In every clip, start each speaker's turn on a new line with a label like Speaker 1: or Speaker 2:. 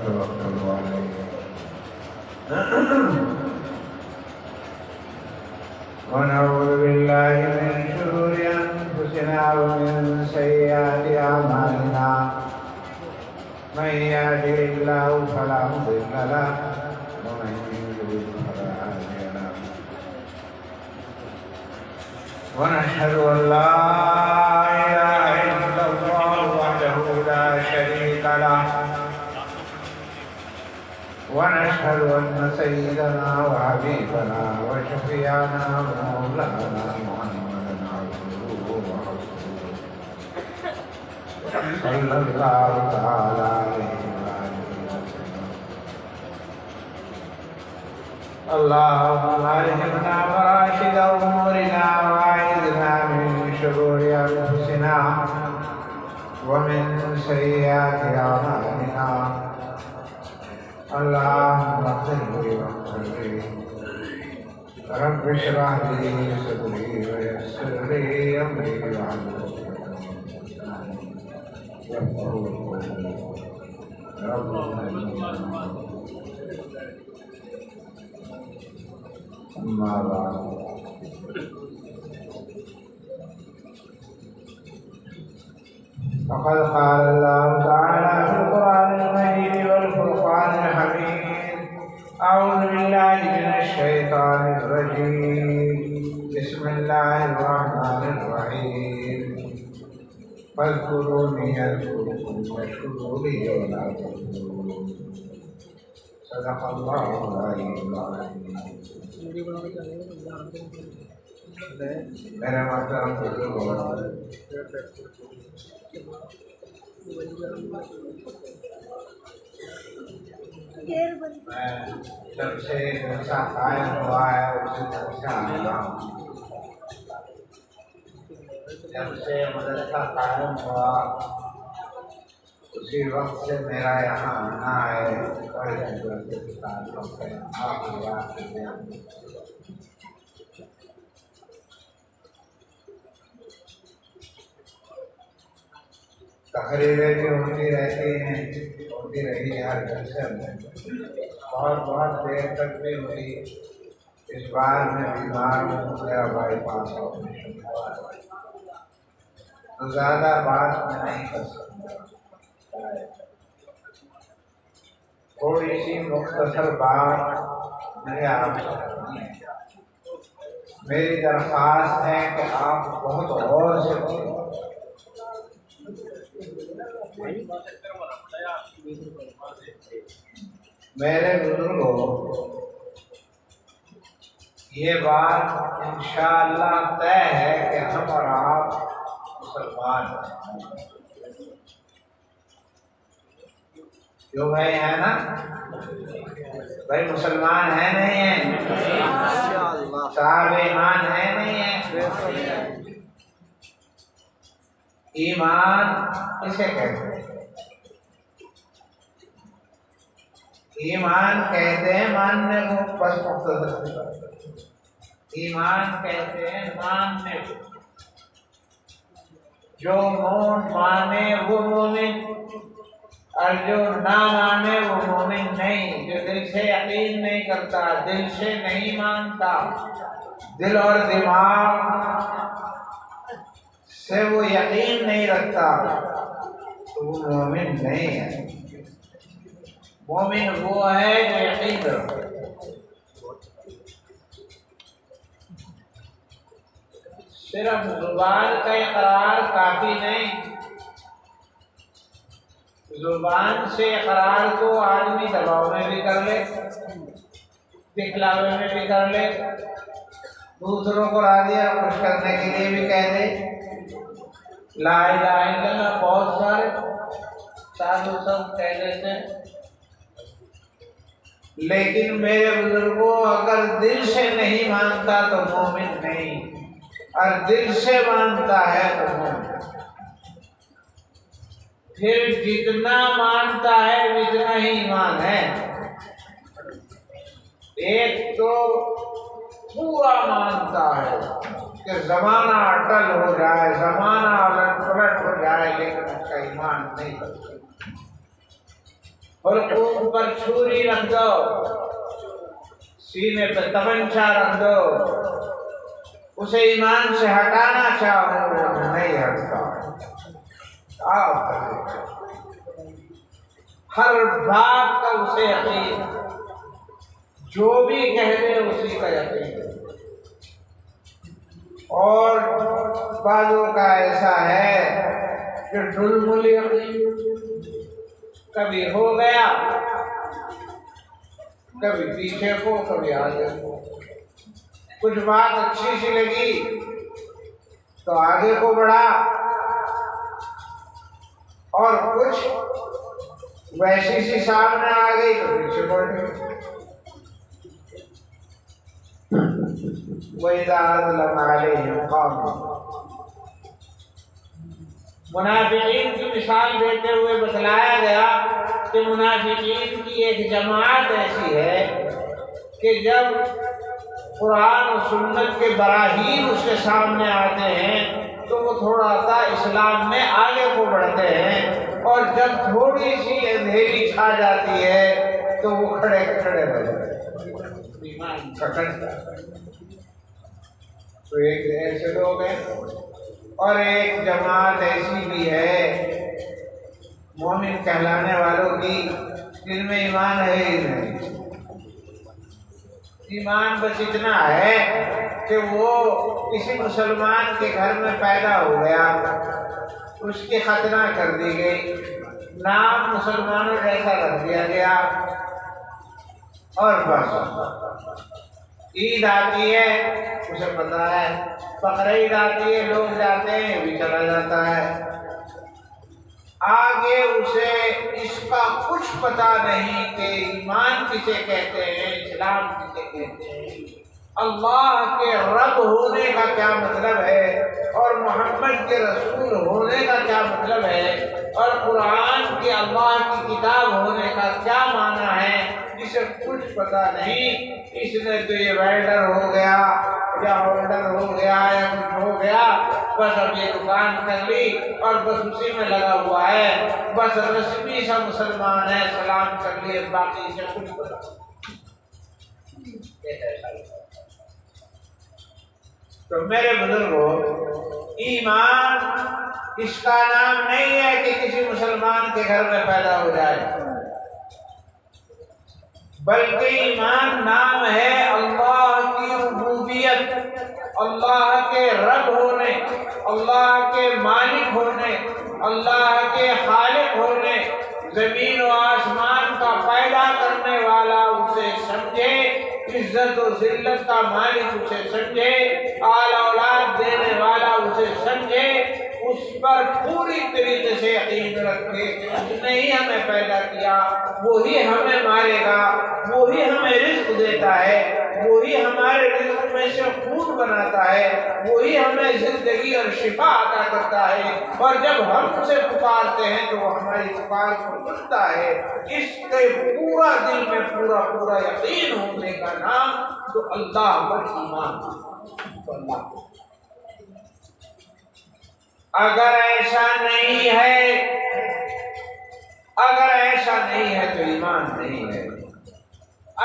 Speaker 1: ونتوكل عليه ونعوذ بالله من شرور أنفسنا ومن سيئات أعمالنا من يهده الله فلا مضل له ومن يضلل فلا هادي له ونشهد أن لا إله إلا الله وحده لا شريك له ونشهد أن سيدنا وحبيبنا وشفيعنا ومولانا محمدا عبده ورسوله صلى الله تعالى عليه وآله وسلم. اللهم ألهمنا مراشد أمورنا وأعذنا من شرور أنفسنا ومن سيئات أعمالنا. اللهم اغفر لي واغفر لي رب اشرح لي صدري ويسر لي امري واحلل عقدة من لساني يفقهوا قولي. ربنا اما بعد فقد قال الله تعالى في القرآن المجيد والفرقان الحميد. أعوذ بالله من الشيطان الرجيم. بسم الله الرحمن الرحيم. فاذكروني أذكركم واشكروا لي ولا تكفرون. صدق الله العلي العظيم. میرے محترم بزرگوں، میں جب سے جلسہ قائم ہوا ہے اسی طرح سے آنا ہوں. جب سے مدرسہ قائم ہوا اسی وقت سے میرا یہاں آنا ہے. بڑے تعلق ہے آخری بات تقریریں بھی ہوتی رہتی ہیں، ہوتی رہی ہر جلسے میں. بہت دیر تک بھی ہوئی. اس بار میں بیمار ہوں، میرا بائی پاس آپریشن ہوا ہے تو زیادہ بات میں نہیں کر سکتا. تھوڑی سی مختصر بات مجھے آپ سے کرنی ہے. میری درخواست ہے کہ آپ بہت غور سے سنیں. میرے بزرگوں، یہ بات انشاءاللہ طے ہے کہ ہم اور آپ مسلمان ہیں. کیوں بھائی ہے نا؟ بھائی مسلمان ہیں نہیں ہیں؟ صاحب ایمان ہے نہیں ہے؟ ایمان کسے کہتے ہیں؟ ایمان کہتے ہیں ماننے کو. بس مختصر ایمان کہتے ہیں ماننے کو. جو منہ مانے وہ مومن، اور جو نہ مانے وہ مومن نہیں. جو دل سے یقین نہیں کرتا، دل سے نہیں مانتا، دل اور دماغ سے وہ یقین نہیں رکھتا تو وہ مومن نہیں ہے. مومن وہ ہے جو یقین رکھتا. صرف زبان کا اقرار کافی نہیں. زبان سے اقرار کو آدمی دباؤ میں بھی کر لے، دکھلاوے میں بھی کر لے، دوسروں کو راضی اور خوش کرنے کے لیے بھی کہہ دے لا الہ الا اللہ. بہت سارے سادھو سب کہہ دیتے ہیں. لیکن میرے بزرگوں، اگر دل سے نہیں مانتا تو مومن نہیں، اور دل سے مانتا ہے تو مومن. پھر جتنا مانتا ہے اتنا ہی ایمان ہے. ایک تو پورا مانتا ہے کہ زمانہ اٹل ہو جائے، زمانہ الٹ پلٹ ہو جائے، لیکن اس کا ایمان نہیں کرتا. حلقوم پر چھری رکھ دو، سینے پہ تمنچا رکھ دو، اسے ایمان سے ہٹانا چاہو نہیں ہٹتا، ہر بات کا اسے یقین، جو بھی کہہ دے اسی کا یقین۔ اور بعضوں کا ایسا ہے کہ ڈلمل یقین، کبھی ہو گیا، کبھی پیچھے کو کبھی آگے کو، کچھ بات اچھی سی لگی تو آگے کو بڑھا، اور کچھ ویسی سی سامنے آ گئی تو پیچھے پڑ گئی۔ وَإِذَا أَظْلَمَ عَلَيْهِمْ قَامُوا، منافقین کی مثال دیتے ہوئے بتلایا گیا کہ منافقین کی ایک جماعت ایسی ہے کہ جب قرآن و سنت کے براہین اس کے سامنے آتے ہیں تو وہ تھوڑا سا اسلام میں آگے کو بڑھتے ہیں، اور جب تھوڑی سی اندھیری چھا جاتی ہے تو وہ کھڑے کھڑے ہو جاتے ہیں، ایمان کھٹکتا ہے۔ تو ایک ایسے لوگ ہیں، اور ایک جماعت ایسی بھی ہے مومن کہلانے والوں کی جن میں ایمان ہے ہی نہیں، ایمان بس اتنا ہے کہ وہ کسی مسلمان کے گھر میں پیدا ہو گیا، اس کی ختنہ کر دی گئی، نام مسلمانوں جیسا رکھ دیا گیا، اور بس عید آتی ہے اسے پتہ ہے، بقرعید آتی ہے لوگ جاتے ہیں بھی چلا جاتا ہے، آگے اسے اس کا کچھ پتہ نہیں کہ ایمان کسے کہتے ہیں، اسلام کسے کہتے ہیں، اللہ کے رب ہونے کا کیا مطلب ہے، اور محمد کے رسول ہونے کا کیا مطلب ہے، اور قرآن کے اللہ کی کتاب ہونے کا کیا معنی ہے، جسے کچھ پتہ نہیں۔ اس نے تو یہ ویلڈر ہو گیا یا ہولڈر ہو گیا یا کچھ ہو گیا، بس اب یہ دکان کر لی اور بس اسی میں لگا ہوا ہے، بس رسمی سا مسلمان ہے، سلام کر لیے، باقی سے کچھ پتہ نہیں۔ تو میرے بزرگوں، ایمان اس کا نام نہیں ہے کہ کسی مسلمان کے گھر میں پیدا ہو جائے، بلکہ ایمان نام ہے اللہ کی ربوبیت، اللہ کے رب ہونے، اللہ کے مالک ہونے، اللہ کے خالق ہونے، زمین و آسمان کا پیدا کرنے والا اسے سمجھے، عزت و ذلت کا مالک اسے سمجھے، آل اولاد دینے والا اسے سمجھے، اس پر پوری طریقے سے یقین رکھے کہ اس نے ہی ہمیں پیدا کیا، وہی ہمیں مارے گا، وہی ہمیں رزق دیتا ہے، وہی ہمارے رزق میں سے خون بناتا ہے، وہی ہمیں زندگی اور شفا عطا کرتا ہے، اور جب ہم اسے پکارتے ہیں تو وہ ہماری پکار کو سنتا ہے۔ اس کے پورا دل میں پورا یقین ہونے کا نام تو اللہ پر ایمان، تو اللہ۔ اگر ایسا نہیں ہے تو ایمان نہیں ہے۔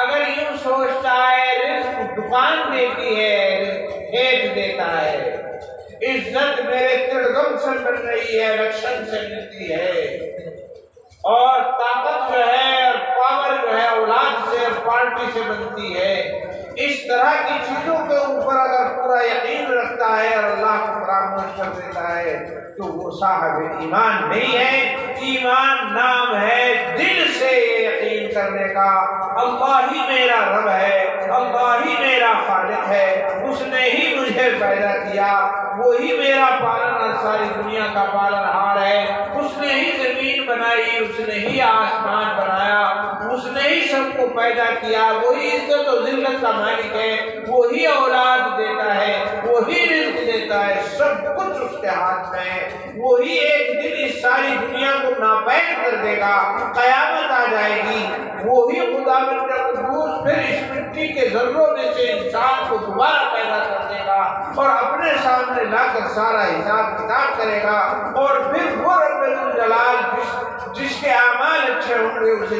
Speaker 1: اگر یوں سوچتا ہے رزق دکان دیتی ہے، رزق کھیت دیتا ہے، عزت میرے تڑگم سے مل رہی ہے، الیکشن سے ملتی ہے، اور طاقت جو ہے اور پاور جو ہے اولاد سے اور پارٹی سے بنتی ہے، اس طرح کی چیزوں کے اوپر اگر پورا یقین رکھتا ہے اور اللہ کو فراموش کر دیتا ہے تو وہ صاحب ایمان نہیں ہے۔ ایمان نام ہے دل سے یقین کرنے کا، اللہ ہی میرا رب ہے، اللہ ہی میرا خالق ہے، اس نے ہی مجھے پیدا کیا، وہی میرا پالن اور ساری دنیا کا پالن ہار ہے، اس نے ہی زمین بنائی، اس نے ہی آسمان بنایا، اس نے ہی سب کو پیدا کیا، وہی عزت و ذلت کا مالک ہے، وہی اولاد دیتا ہے، وہی رزق دیتا ہے، سب کچھ اس کے ہاتھ میں ہے، وہی ایک دن اس ساری دنیا کو ناپید کر دے گا، قیامت آ جائے گی، وہی خدا بند قدوس پھر اس مٹی کے ذروں میں سے انسان کو دوبارہ پیدا کر دے گا اور اپنے سامنے لا کر سارا حساب کتاب کرے گا، اور پھر وہ رب الجلال جس کے اعمال اچھے ہوں گے اسے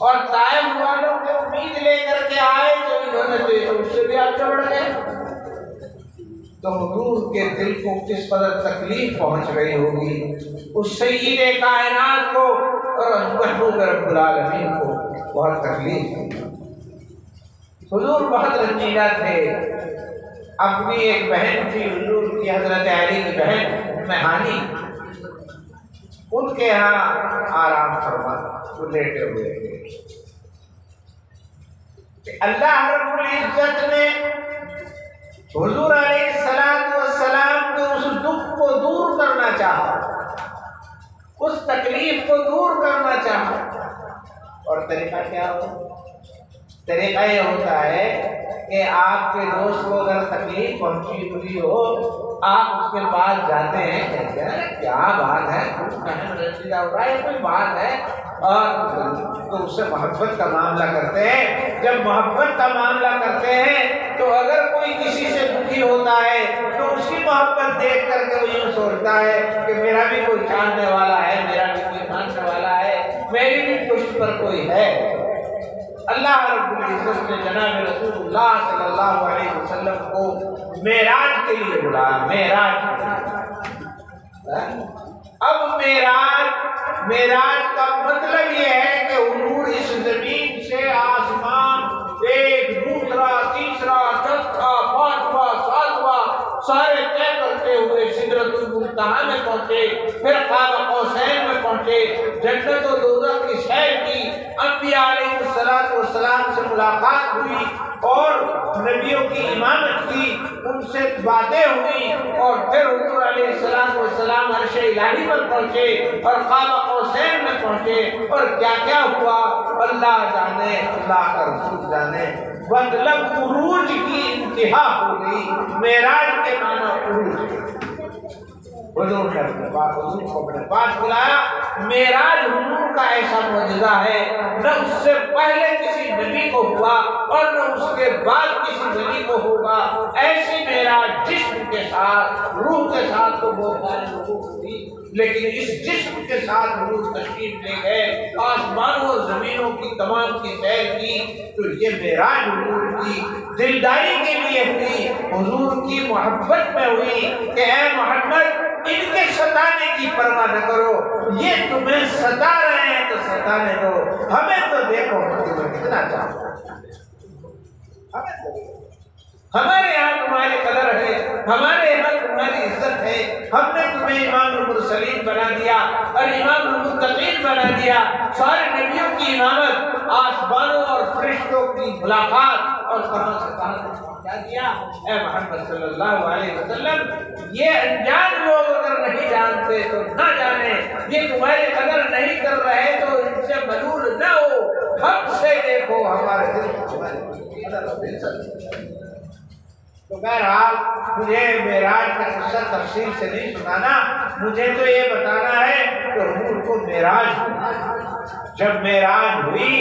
Speaker 1: اور طائف والوں کی امید لے کر کے آئے تو انہوں نے تو اس سے بھی آگے بڑھ گئے۔ تو حضور کے دل کو کس قدر تکلیف پہنچ رہی ہوگی اس سید کائنات کو اور محبوب رب العالمین کو بہت تکلیف ہوئی۔ حضور بہت رنجیدہ تھے۔ اپنی ایک بہن تھی حضور کی، حضرت علی کی بہن ام ہانی، ان کے ہاں آرام فرما وہ لیٹے ہوئے تھے کہ اللہ رب العزت نے حضور علیہ السلام کے اس دکھ کو دور کرنا چاہا، اس تکلیف کو دور کرنا چاہا۔ اور طریقہ کیا ہو؟ طریقہ یہ ہوتا ہے کہ آپ کے دوست کو اگر تکلیف پہنچی ہوئی ہو، آپ اس کے پاس جاتے ہیں، کہتے ہیں کیا بات ہے، رنجیدہ ہو رہا ہے، کوئی بات ہے، اور تو اس سے محبت کا معاملہ کرتے ہیں۔ جب محبت کا معاملہ کرتے ہیں تو اگر کوئی کسی سے دکھی ہوتا ہے تو اس کی محبت دیکھ کر کے وہ یوں سوچتا ہے کہ میرا بھی کوئی جاننے والا ہے، میرا بھی کوئی ماننے والا ہے، میری بھی پشت پر کوئی ہے۔ اللہ رب العزت نے جناب رسول اللہ صلی اللہ علیہ وسلم کو معراج کے لیے بلایا، معراج۔ اب معراج کا مطلب یہ ہے کہ حضور اس زمین سے آسمان ایک، دوسرا، تیسرا، چوتھا، پانچواں، ساتواں سارے طے کرتے ہوئے سدرۃ المنتہی میں پہنچے، پھر قاب قوسین میں پہنچے، جنت و دوزخ کی سیر کی، انبیاء علیہ السلام سے ملاقات ہوئی اور نبیوں کی امامت کی، ان سے باتیں ہوئی، اور پھر حضور علیہ السلام عرش الہی پر پہنچے اور قاب قوسین میں پہنچے، اور کیا کیا ہوا اللہ جانے، اللہ کا رسول جانے۔ مطلب عروج کی انتہا ہو گئی، معراج کے معنی عروج۔ حضور نے اپنے پاس بلایا۔ معراج حضور کا ایسا معجزہ ہے، نہ اس سے پہلے کسی نبی کو ہوا اور نہ اس کے بعد کسی نبی کو ہوگا۔ ایسی معراج جسم کے ساتھ، روح کے ساتھ تو بہت سارے لوگوں کو تھی، لیکن اس جسم کے ساتھ حضور تشریف لے گئے، آسمانوں اور زمینوں کی تمام کی سیر کی، تو یہ معراج حضور کی دلداری کے لیے ہوئی، حضور کی محبت میں ہوئی کہ اے محمد ان کے ستانے کی پرواہ نہ کرو، یہ تمہیں ستا رہے ہیں تو ستانے دو، ہمیں تو دیکھو تمہیں کتنا چاہو، ہمارے یہاں تمہاری قدر ہے، ہمارے یہاں تمہاری عزت ہے، ہم نے تمہیں امام المرسلین بنا دیا اور امام المتقین بنا دیا، سارے نبیوں کی امامت، آسمانوں اور فرشتوں کی ملاقات، اور کہاں سے کہاں پہنچا دیا۔ اے محمد صلی اللہ علیہ وسلم، یہ انجان لوگ اگر نہیں جانتے تو نہ جانے، یہ تمہاری قدر نہیں کر رہے تو ان سے ملول نہ ہو، ہم سے دیکھو ہمارے دل تو بہرحال مجھے معراج کا قصہ تفصیل سے نہیں سنانا، مجھے تو یہ بتانا ہے کہ حضور کو معراج ہوئی۔ جب معراج ہوئی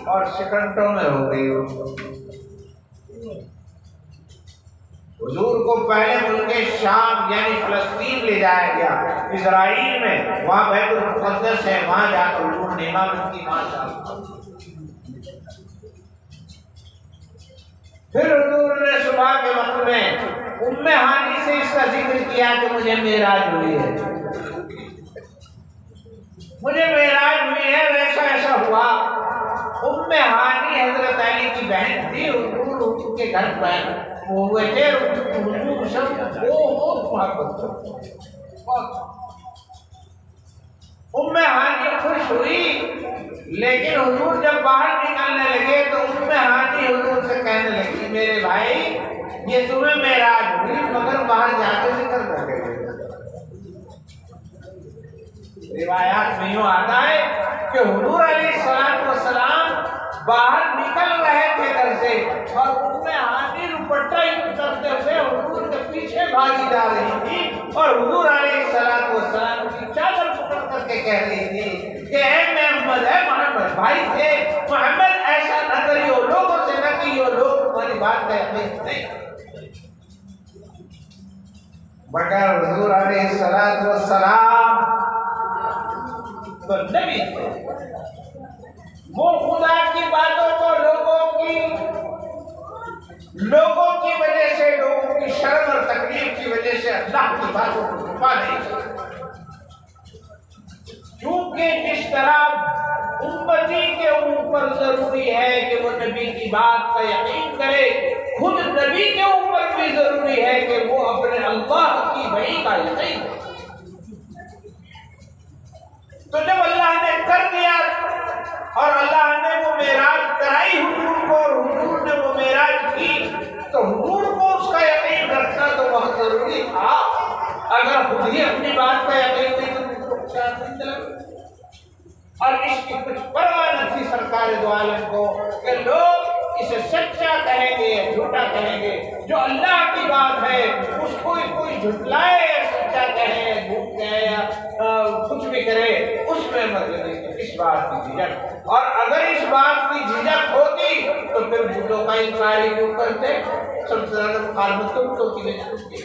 Speaker 1: اور سیکنڈوں میں ہو گئی، حضور کو پہلے ملک شام یعنی فلسطین لے جایا گیا، اسرائیل میں، وہاں بیت المقدس ہے، وہاں جا کر حضور نے امامت کی ماشاء۔ پھر حضور نے صبح کے وقت میں ام ہانی سے اس کا ذکر کیا کہ مجھے معراج ہوئی ہے، مجھے معراج ہوئی ہے، ایسا ایسا ہوا۔ ام ہانی حضرت علی کی بہن تھی، حضور کے گھر پر ہوئے تھے، حضور سب بہت محبت کرتے۔ ام ہانی خوش ہوئی، لیکن حضور جب باہر نکلنے لگے تو ام ہانی حضور سے کہنے لگی میرے بھائی یہ تمہیں معراج ہوئی مگر باہر جا کے ذکر کر کے۔ روایات میں یوں آتا ہے کہ حضور علیہ السلام باہر نکل رہے تھے گھر سے اور ام ہانی دوپٹہ اترتے ہوئے حضور کے پیچھے بھاگی جا رہی تھی اور حضور علیہ السلام کی چادر پکڑ کر کے کہہ رہی تھی کہ اے محمد، اے محمد، بھائی تھے محمد، ایسا نہ کریو، لوگوں سے نہ کہیو، لوگ تمہاری بات کا یقین نہیں۔ مگر حضور علیہ السلام تو نبی تھے، وہ خدا کی باتوں کو لوگوں کی وجہ سے، لوگوں کی شرم اور تکلیف کی وجہ سے اللہ کی باتوں کو چھپا نہیں سکتا، کیونکہ جس طرح امتی کے اوپر ضروری ہے کہ وہ نبی کی بات کا یقین کرے، خود نبی کے اوپر بھی ضروری ہے کہ وہ اپنے اللہ کی وحی کا یقین کرے۔ تو جب اللہ نے کر دیا اور اللہ نے وہ معراج کرائی حضور کو اور حضور نے وہ معراج کی، تو حضور کو اس کا یقین رکھنا تو بہت ضروری تھا۔ اگر خود ہی اپنی بات کا یقین نہیں تو اس کو کیا چلا، اور اس کی کچھ پرواہ نہ تھی سرکار دو عالم کو کہ لوگ اسے سچا کہیں گے یا جھوٹا کہیں گے۔ جو اللہ کی بات ہے اس کو کوئی جھٹلائے یا سچا کہے، جھوٹ کہے یا کچھ بھی کرے، اس میں مطلب نہیں اس بات کی جھجک۔ اور اگر اس بات کی جھجک ہوتی تو پھر بتوں کا انکار کیوں کرتے؟ سب سے زیادہ مخالفت تو بتوں کی وجہ سے تھی،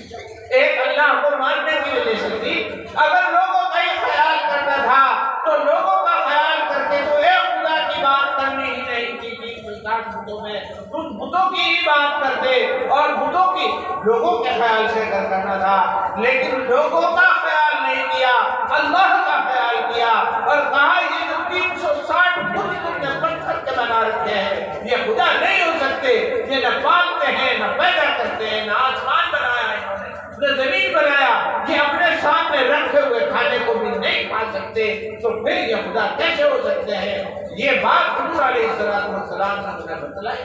Speaker 1: ایک اللہ کو ماننے کی وجہ سے تھی۔ اگر لوگوں کا یہ خیال کرنا تھا تو لوگوں کا خیال کرتے تو ایک خدا کی بات کرنی ہی نہیں تھی، بتوں میں ان بتوں کی ہی بات کرتے اور بتوں کی لوگوں کے خیال سے کرنا تھا، لیکن لوگوں کا خیال نہیں کیا، اللہ کا خیال کیا اور کہا یہ جو 360 بت تم نے پتھر کے بنا رکھے ہیں یہ خدا نہیں ہو سکتے، یہ نہ پالتے ہیں نہ پیدا کرتے ہیں، نہ آسمان بنایا انہوں نے نہ زمین بنایا، یہ اپنے سامنے رکھے ہوئے کھانے کو بھی نہیں کھا سکتے، تو پھر یہ خدا کیسے ہو سکتے ہیں؟ یہ بات حضور علیہ السلام نے انہیں بتلائی۔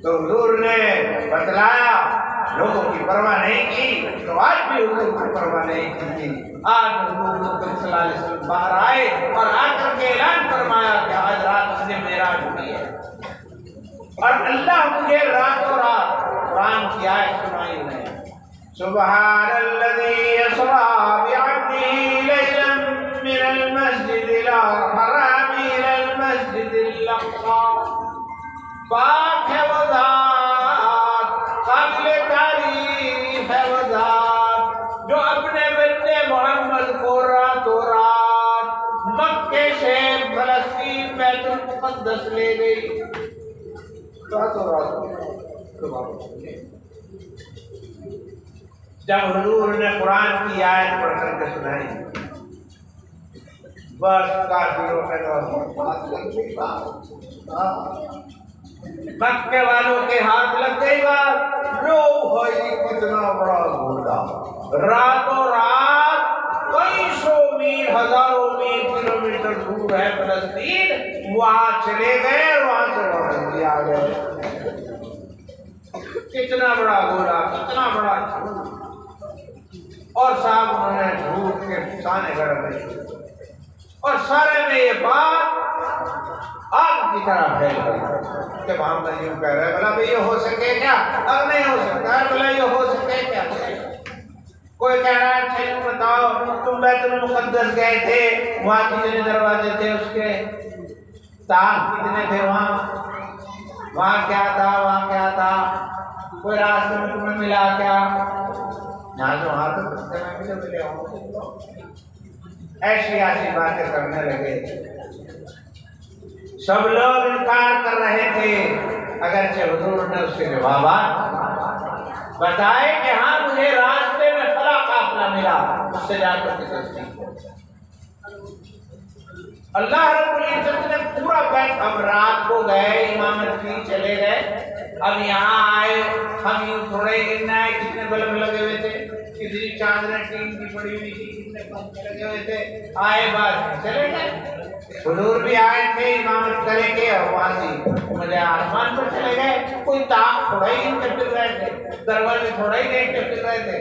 Speaker 1: تو حضور نے بتلایا، لوگوں کی پرواہ نہیں کی، تو آج بھی حضور کی پرواہ نہیں کی۔ آج حضور صلی اللہ علیہ وسلم باہر آئے اور آ کر کے اعلان فرمایا کہ آج رات اس نے معراج ہوئی ہے، اور اللہ مجھے راتوں رات قرآن کی آیت سنائی ہے، سبحان الذی اسریٰ بعبدہ لیلا من المسجد الحرام الی المسجد الاقصی، پاک ہے وہ ذات، قابل تعریف ہے وہ ذات جو اپنے بندے محمد کو راتوں رات مکے سے فلسطین بیت المقدس لے گئی، راتوں رات۔ جب حضور نے قرآن کی آیت پڑھ کر کے سنائی، بس کافروں نے مکے والوں کے ہاتھ لگ گئی بات، لو بھائی کتنا بڑا گھوڑا، راتوں رات کئی سو میل ہزاروں میل کلومیٹر دور ہے فلسطین، وہاں چلے گئے اور وہاں سے واپس آ گئے۔ کتنا بڑا گھوڑا، کتنا بڑا جھوٹ، اور صاحب انہوں نے جھوٹ کے سانے گڑ گئے اور سارے میں یہ بات آگ کی طرح پھیل گئی کہ محمد یوں کہہ رہے، بھلا بھئی یہ ہو سکے کیا؟ اب نہیں ہو سکتا، بھلا یہ ہو سکے کیا؟ کوئی کہہ رہا ہے اچھا بتاؤ تم بیت المقدس گئے تھے، وہاں کتنے دروازے تھے، اس کے تاج کتنے تھے، وہاں کیا تھا، وہاں کیا تھا، کوئی راستے میں تمہیں ملا کیا؟ یہاں سے وہاں تو راستے میں بھی تو ملے ہوں۔ ایسی ایسی باتیں کرنے لگے، سب لوگ انکار کر رہے تھے، اگرچہ حضور نے اس کے جوابات بتائے کہ ہاں مجھے راستے میں فلاں قافلہ ملا، اس سے جا کر کے تصدیق ہو۔ اللہ رب العزت نے پورا بیت، اب رات کو گئے امامت کی، چلے گئے، اب یہاں آئے، ہم یوں تھوڑے گرنا ہے، کتنے بلب لگے ہوئے تھے، کتنی چادریں ٹین کی پڑی ہوئی تھی، کتنے پنکھے لگے ہوئے تھے، آئے بعد چلے گئے۔ حضور بھی آئے تھے امامت کریں گے اور وہاں سے مجھے آسمان پر چلے گئے، کوئی تاق تھوڑا ہی ٹپک رہے تھے، دروازے تھوڑا ہی نہیں ٹپک رہے تھے،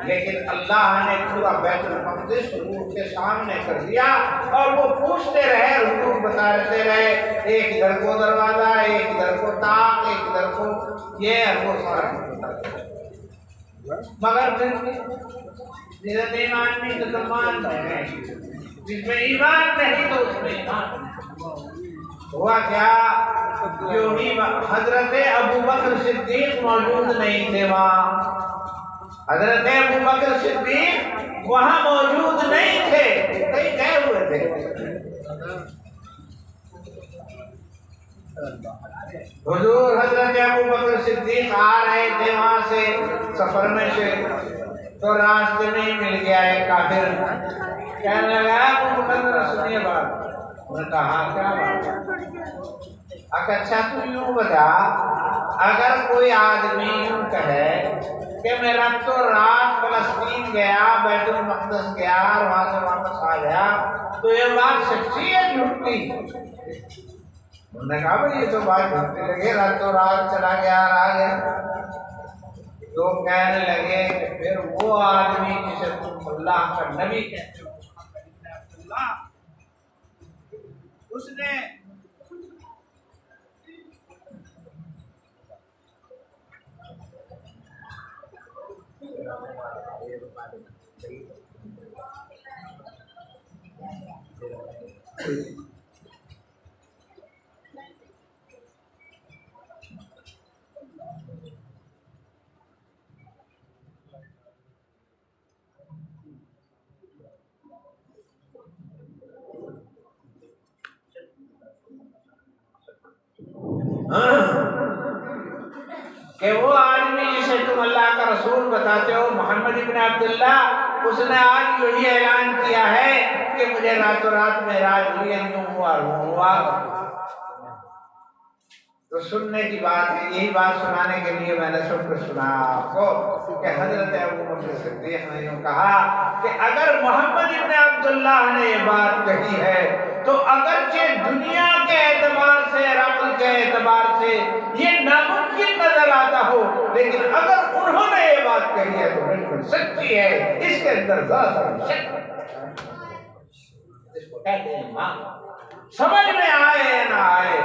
Speaker 1: لیکن اللہ نے پورا بیت المقدس حضور کے سامنے کر دیا، اور وہ پوچھتے رہے، حضور بتاتے رہے، ایک ادھر کو دروازہ، ایک ادھر کو تاق، ایک ادھر کو یہ، وہ سارا بتاتے رہے، مگر پھر جس میں ایمان نہیں تو مان نہیں، جس میں ایمان نہیں تو اس میں ایمان ہوا کیا؟ جو حضرت ابو بکر صدیق موجود نہیں تھے وہاں، حضرت ابو بکر صدیق وہاں موجود نہیں تھے، کہیں گئے ہوئے تھے، حضور حضرت ابو بکر صدیق آ رہے تھے وہاں سے سفر میں سے، تو راستے میں ہی مل گیا ہے کافر، کہنے لگا ابو بکر سنیے بات۔ انہوں نے کہا کیا بات؟ اچھا تو یوں بتا، اگر کوئی آدمی یوں کہے کہ میں راتوں رات فلسطین گیا، بیت المقدس گیا اور وہاں سے واپس آ گیا، تو یہ بات سچی ہے جھوٹی؟ انہوں نے کہا بھائی یہ تو بات جھوٹی لگے، راتوں رات چلا گیا اور آ گیا۔ تو کہنے لگے کہ پھر وہ آدمی جسے تم اللہ کا نبی کہتے ہو محمد بن عبداللہ، اس نے کہ وہ آدمی جسے تم اللہ کا رسول بتاتے ہو محمد ابن عبداللہ، اس نے آج یہی اعلان کیا ہے کہ مجھے راتوں رات معراج ہوئی، یوں ہوا ہوا۔ تو سننے کی بات ہے، یہی بات سنانے کے لیے میں نے سن کر سنا آپ کو کہ حضرت ابو بکر صدیق نے یوں کہا کہ اگر محمد ابن عبداللہ نے یہ بات کہی ہے تو اگرچہ دنیا کے اعتبار سے، عقل کے اعتبار سے یہ ناممکن نظر آتا ہو، لیکن اگر انہوں نے یہ بات کہی ہے تو بالکل سچی ہے، اس کے اندر ذرا شک۔ اس کو کہتے ہیں ایمان، سمجھ میں آئے یا نہ آئے،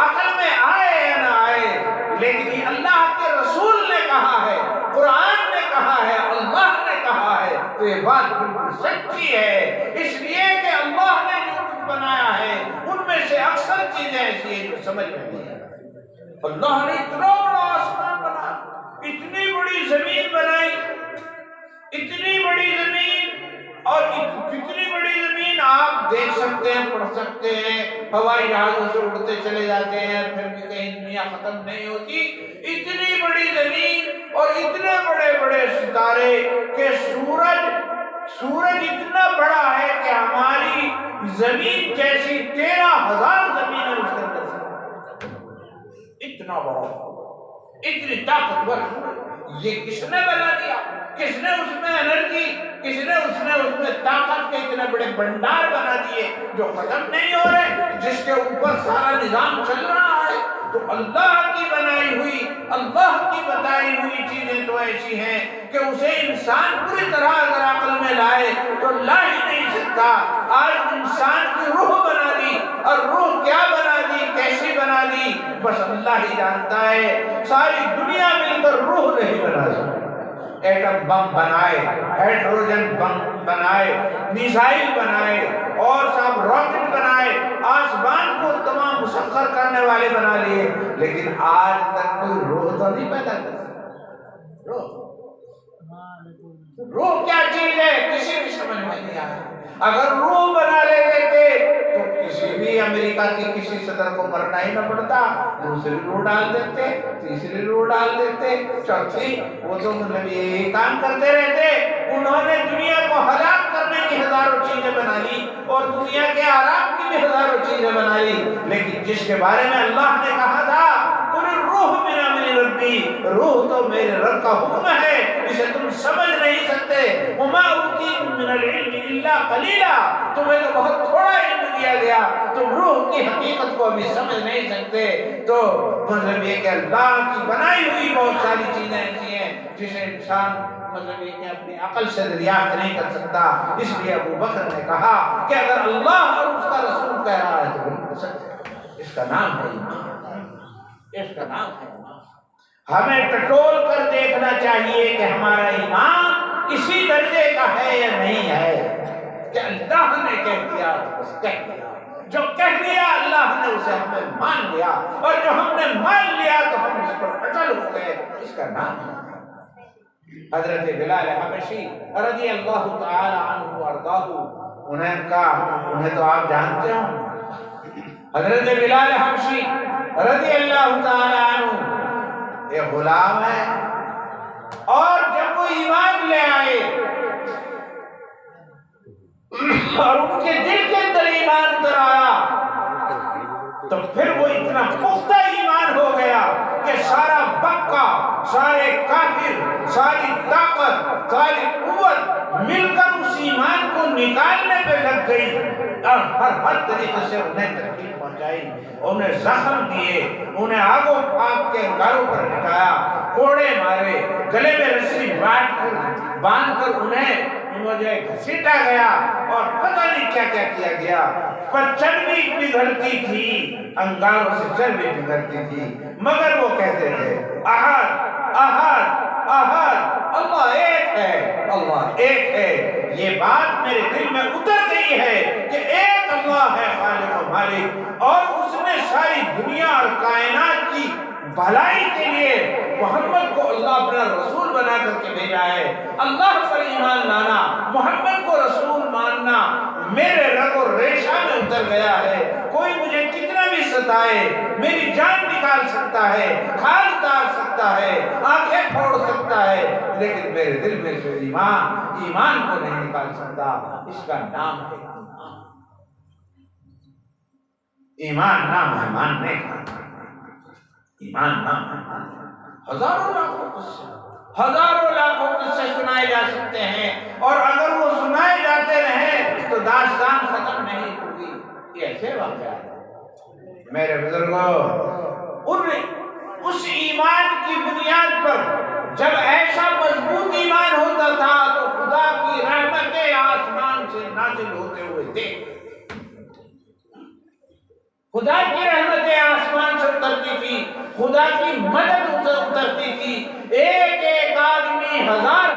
Speaker 1: عقل میں آئے یا نہ آئے، لیکن یہ اللہ کے رسول نے کہا ہے، قرآن نے کہا ہے، اللہ نے کہا ہے، تو یہ بات بالکل سچی ہے۔ اس لیے کہ اللہ نے جو کچھ بنایا ہے ان میں سے اکثر چیزیں ایسی ہیں جو سمجھ میں نہیں آتی۔ اللہ نے اتنا بڑا آسمان بنا، اتنی بڑی زمین بنائی، اتنی بڑی زمین، اور کتنی بڑی زمین آپ دیکھ سکتے ہیں، پڑھ سکتے ہیں، ہوائی جہازوں سے اڑتے چلے جاتے ہیں، پھر بھی کہیں دنیا ختم نہیں ہوتی۔ اتنی بڑی زمین اور اتنے بڑے بڑے ستارے کہ سورج اتنا بڑا ہے کہ ہماری زمین جیسی 13,000 زمینیں اس کے اندر سے، اتنا بڑا، اتنی طاقتور۔ یہ کس نے بنا دیا؟ کس نے اس میں انرجی، کس نے اس میں طاقت کے اتنے بڑے بھنڈار بنا دیے جو ختم نہیں ہو رہے، جس کے اوپر سارا نظام چل رہا ہے؟ تو اللہ کی بنائی ہوئی، اللہ کی بتائی ہوئی چیزیں تو ایسی ہیں کہ اسے انسان پوری طرح اگر عقل میں لائے تو لا ہی نہیں سکتا۔ آج انسان کی روح بنا دی، اور روح کیا بنا دی، کیسی بنا دی، بس اللہ ہی جانتا ہے۔ ساری دنیا مل کر روح نہیں بنا سکتی۔ ایٹم بم بنائے، ہائیڈروجن بم بنائے، میزائل بنائے، اور سب راکٹ بنائے، آسمان کو تمام مسخر کرنے والے بنا لیے، لیکن آج تک کوئی روح تو نہیں پیدا کر سکتا۔ روح کیا چیز ہے کسی بھی سمجھ میں نہیں آیا۔ اگر روح بنا لیتے تھے تو کسی بھی امریکہ کی کسی صدر کو مرنا ہی نہ پڑتا، دوسری روح ڈال دیتے، تیسری روح ڈال دیتے، چوتھی، وہ تو مطلب یہی کام کرتے رہتے۔ انہوں نے دنیا کو ہلاک کرنے کی ہزاروں چیزیں بنا لی اور دنیا کے آرام کی بھی ہزاروں چیزیں بنا لی، لیکن جس کے بارے میں اللہ نے کہا تھا روح من امر ربی، روح تو میرے رب کا حکم ہے، اسے تم سمجھ نہیں سکتے۔ وما اوتیتم من العلم الا قلیلا، تمہیں تو بہت تھوڑا علم دیا گیا، تم روح کی حقیقت کو ابھی سمجھ نہیں سکتے۔ تو مطلب یہ کہ اللہ کی بنائی ہوئی بہت ساری چیزیں ایسی ہیں جسے انسان مطلب یہ کہ اپنی عقل سے دریافت نہیں کر سکتا۔ اس لیے ابو بکر نے کہا کہ اگر اللہ اور اس کا رسول کہہ رہا ہے تو بالکل سچ ہے۔ اس کا نام ہے ایمان، اس کا نام ہے ایمان۔ ہمیں ٹٹول کر دیکھنا چاہیے کہ ہمارا ایمان اسی درجے کا ہے یا نہیں ہے کہ اللہ نے کہہ دیا تو بس کہہ دیا، جو کہہ دیا اللہ نے اسے ہمیں مان لیا، اور جو ہم نے مان لیا تو ہم اس پر اٹل ہو گئے۔ اس کا نام ہے حضرت بلال حبشی رضی اللہ تعالی عنہ وارضاہ، انہیں تو آپ جانتے ہو حضرت بلال حبشی رضی اللہ تعالیٰ عنہ ایک غلام ہے، اور جب وہ ایمان لے آئے اور ان کے دل کے اندر ایمان اتر آیا تو پھر وہ اتنا پختہ ایمان ہو گیا کہ سارا مکہ، سارے کافر، ساری طاقت، ساری قوت مل کر اس ایمان کو نکالنے پہ لگ گئی اور ہر طریقے سے انہیں تکلیف پہنچائی، انہیں زخم دیے، انہیں آگ و آگ کے انگاروں پر لٹایا، کوڑے مارے، گلے میں رسی باندھ کر انہیں مجھے گھسیٹا گیا اور پتہ نہیں کیا کیا کیا گیا، پر چربی پگھلتی تھی، انگاروں سے چربی پگھلتی تھی، مگر وہ کہتے تھے احد احد احد، اللہ ایک ہے، اللہ ایک ہے۔ یہ بات میرے دل میں اتر گئی ہے کہ ایک اللہ ہے خالق و مالک، اور اس نے ساری دنیا اور کائنات کی بھلائی کے لیے محمد کو اللہ اپنا رسول بنا کر کے بھیجا ہے۔ اللہ پر ایمان لانا، محمد کو رسول ماننا میرے رگ و ریشہ میں اتر گیا ہے۔ کوئی مجھے کتنا بھی ستائے، میری جان نکال سکتا ہے، کھال اتار سکتا ہے، آنکھیں پھوڑ سکتا ہے، لیکن میرے دل میں جو ایمان کو نہیں نکال سکتا۔ اس کا نام ہے ایمان، نام ہے ماننے کا، ایمان نام ہے۔ ہزاروں لاکھوں قصے سنائے جا سکتے ہیں، اور اگر وہ سنائے جاتے رہے تو داستان ختم نہیں ہوگی۔ یہ ایسے واقعات ہیں میرے بزرگوں، اس ایمان کی بنیاد پر جب ایسا مضبوط ایمان ہوتا تھا تو خدا کی رحمتیں آسمان سے نازل ہوتے ہوئے دیکھ، خدا کی رحمتیں آسمان سے اترتی تھی، خدا کی مدد اترتی تھی، ایک ایک آدمی ہزار